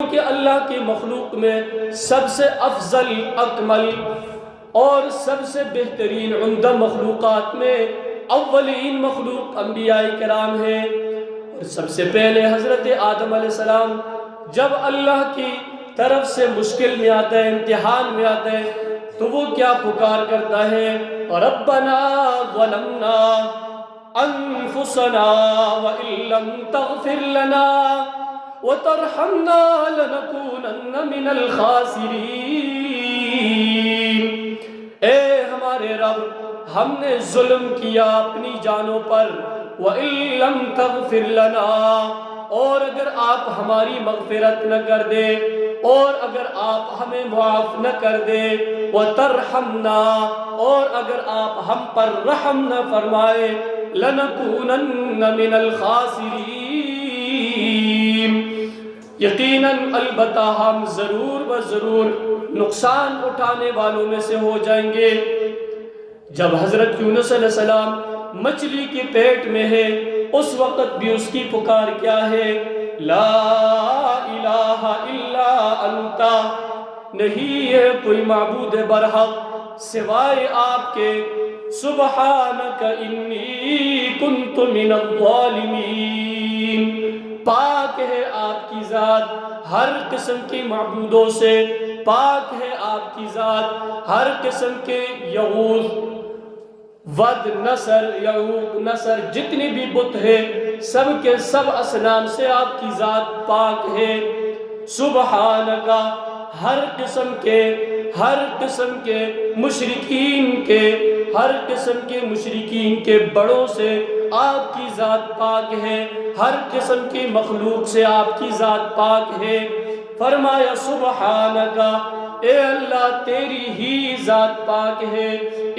کہ اللہ کی مخلوق میں سب سے افضل، اکمل اور سب سے بہترین عمدہ مخلوقات میں اولین مخلوق انبیاء کرام ہیں۔ اور سب سے پہلے حضرت آدم علیہ السلام جب اللہ کی طرف سے مشکل میں آتا ہے، امتحان میں آتا ہے، تو وہ کیا پکار کرتا ہے؟ ربنا ظلمنا انفسنا وان لم تغفر لنا وترحمنا لنكونن من الخاسرین۔ اے ہمارے رب، ہم نے ظلم کیا اپنی جانوں پر، وَإِن لَمْ تَغْفِرْ لَنَا، اور اگر آپ ہماری مغفرت نہ کر دے، اور اگر آپ ہمیں معاف نہ کر دے، وَتَرْحَمْنَا، اور اگر آپ ہم پر رحم نہ فرمائے، لَنَكُونَنَّ مِنَ الْخَاسِرِينَ، یقیناً البتہ ہم ضرور و ضرور نقصان اٹھانے والوں میں سے ہو جائیں گے۔ جب حضرت یونس علیہ السلام مچھلی کے پیٹ میں ہے، اس وقت بھی اس کی پکار کیا ہے؟ لا الہ الا انت، نہیں ہے کوئی معبود برحق سوائے آپ کے، سبحانک انی کنت من الظالمین، پاک ہے آپ کی ذات ہر قسم کی معبودوں سے، پاک ہے آپ کی ذات ہر قسم کے یغوث، ود، نصر، یعوق، نصر، جتنی بھی بت ہے سب کے سب اصنام سے آپ کی ذات پاک ہے۔ سبحانکا، ہر قسم کے مشرکین کے، ہر قسم کے مشرکین کے بڑوں سے آپ کی ذات پاک ہے، ہر قسم کی مخلوق سے آپ کی ذات پاک ہے۔ فرمایا سبحانکا، اے اللہ تیری ہی ذات پاک ہے،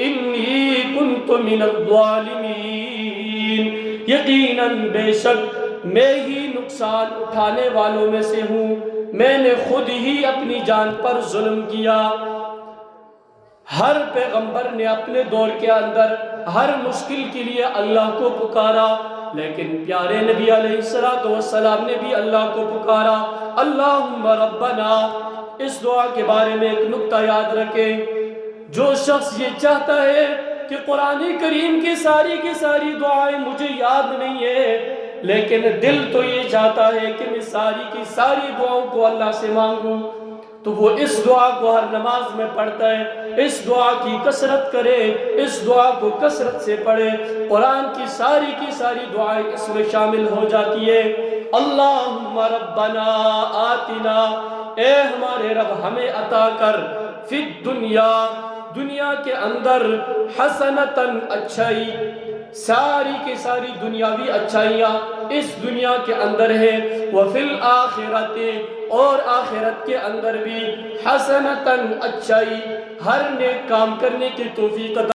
انی کنت من الظالمین، یقیناً بے شک میں ہی نقصان اٹھانے والوں میں سے ہوں، میں نے خود ہی اپنی جان پر ظلم کیا۔ ہر پیغمبر نے اپنے دور کے اندر ہر مشکل کے لیے اللہ کو پکارا، لیکن پیارے نبی علیہ السلام نے بھی اللہ کو پکارا، اللہم ربنا۔ اس دعا کے بارے میں ایک نکتہ یاد رکھیں، جو شخص یہ چاہتا ہے کہ قرآن کریم کی ساری دعائیں مجھے یاد نہیں ہے، لیکن دل تو یہ چاہتا ہے کہ میں ساری کی ساری دعاؤں کو اللہ سے مانگوں، تو وہ اس دعا کو ہر نماز میں پڑھتا ہے، اس دعا کی کثرت کرے، اس دعا کو کثرت سے پڑھے، قرآن کی ساری دعائیں اس میں شامل ہو جاتی ہے۔ اللہم ربنا آتنا، اے ہمارے رب ہمیں عطا کر، فی الدنیا، دنیا کے اندر، حسنتاً اچھائی، ساری کی ساری دنیاوی اچھائیاں اس دنیا کے اندر ہے، وفی الآخرت، اور آخرت کے اندر بھی، حسنتاً اچھائی، ہر نیک کام کرنے کی توفیق عطا